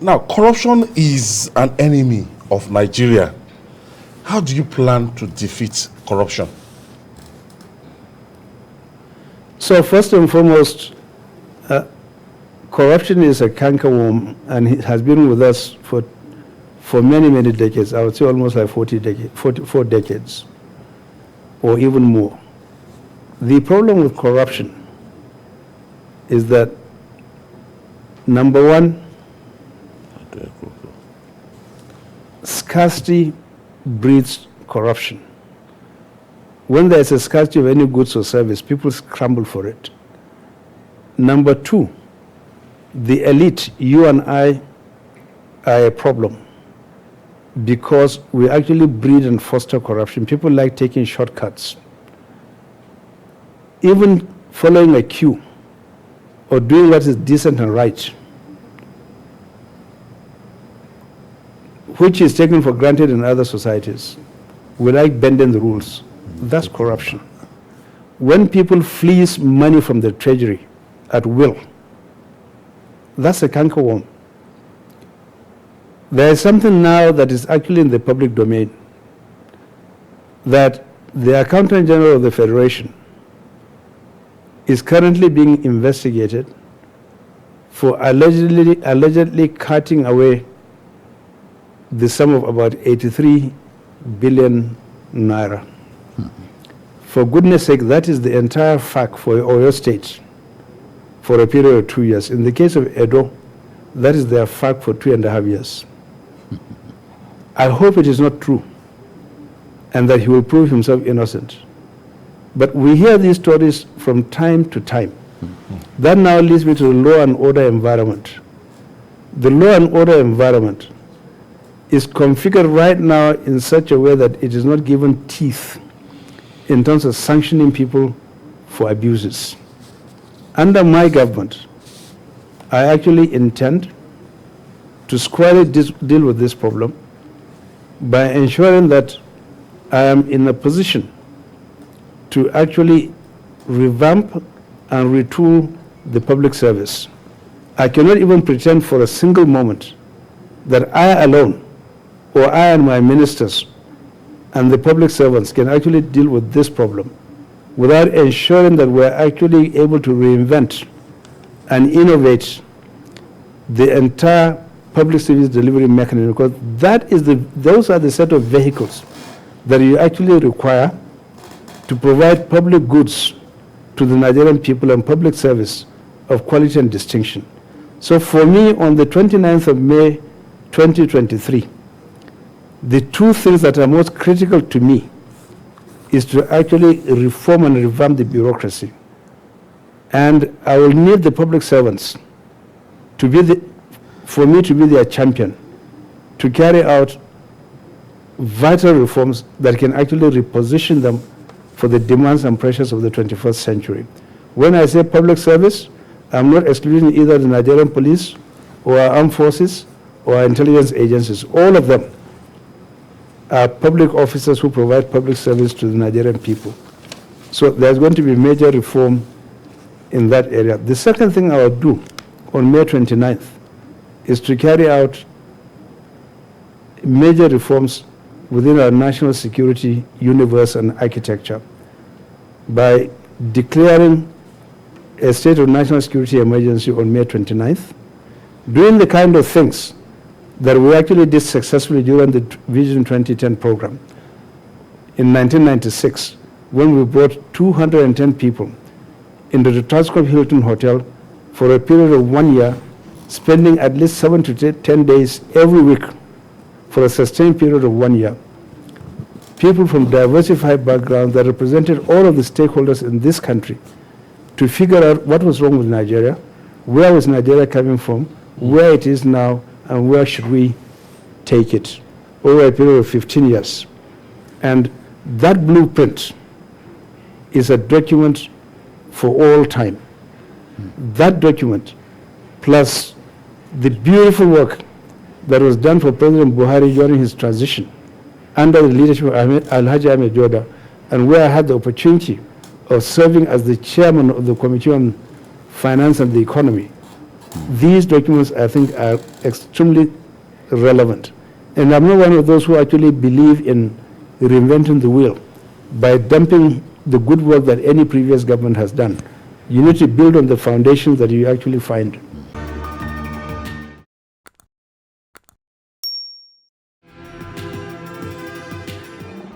Now, corruption is an enemy of Nigeria. How do you plan to defeat corruption? So first and foremost, corruption is a cankerworm, and it has been with us for many, many decades. I would say almost like 44 decades, or even more. The problem with corruption is that, number one, scarcity breeds corruption. When there's a scarcity of any goods or service, people scramble for it. Number two, the elite, you and I, are a problem because we actually breed and foster corruption. People like taking shortcuts. Even following a queue or doing what is decent and right, which is taken for granted in other societies. We like bending the rules. That's corruption. When people fleece money from the treasury at will, that's a cankerworm. There is something now that is actually in the public domain, that the Accountant General of the Federation is currently being investigated for allegedly cutting away the sum of about 83 billion naira. For goodness sake, that is the entire FAC for Oyo State for a period of 2 years. In the case of Edo, that is their FAC for 2.5 years. I hope it is not true and that he will prove himself innocent. But we hear these stories from time to time. That now leads me to the law and order environment. The law and order environment is configured right now in such a way that it is not given teeth in terms of sanctioning people for abuses. Under my government, I actually intend to squarely deal with this problem by ensuring that I am in a position to actually revamp and retool the public service. I cannot even pretend for a single moment that I alone, or I and my ministers and the public servants can actually deal with this problem without ensuring that we're actually able to reinvent and innovate the entire public service delivery mechanism, because those are the set of vehicles that you actually require to provide public goods to the Nigerian people and public service of quality and distinction. So for me, on the 29th of May, 2023, the two things that are most critical to me is to actually reform and revamp the bureaucracy. And I will need the public servants to be for me to be their champion, to carry out vital reforms that can actually reposition them for the demands and pressures of the 21st century. When I say public service, I'm not excluding either the Nigerian police or our armed forces or our intelligence agencies. All of them are public officers who provide public service to the Nigerian people. So there's going to be major reform in that area. The second thing I will do on May 29th is to carry out major reforms within our national security universe and architecture by declaring a state of national security emergency on May 29th, doing the kind of things that we actually did successfully during the Vision 2010 program in 1996, when we brought 210 people into the Transcorp Hilton Hotel for a period of 1 year, spending at least 7 to 10 days every week for a sustained period of 1 year. People from diversified backgrounds that represented all of the stakeholders in this country to figure out what was wrong with Nigeria, where was Nigeria coming from, where it is now, and where should we take it over a period of 15 years. And that blueprint is a document for all time. That document, plus the beautiful work that was done for President Buhari during his transition under the leadership of Alhaji Ahmed Joda, and where I had the opportunity of serving as the chairman of the Committee on finance and the economy. These documents, I think, are extremely relevant. And I'm not one of those who actually believe in reinventing the wheel by dumping the good work that any previous government has done. You need to build on the foundations that you actually find.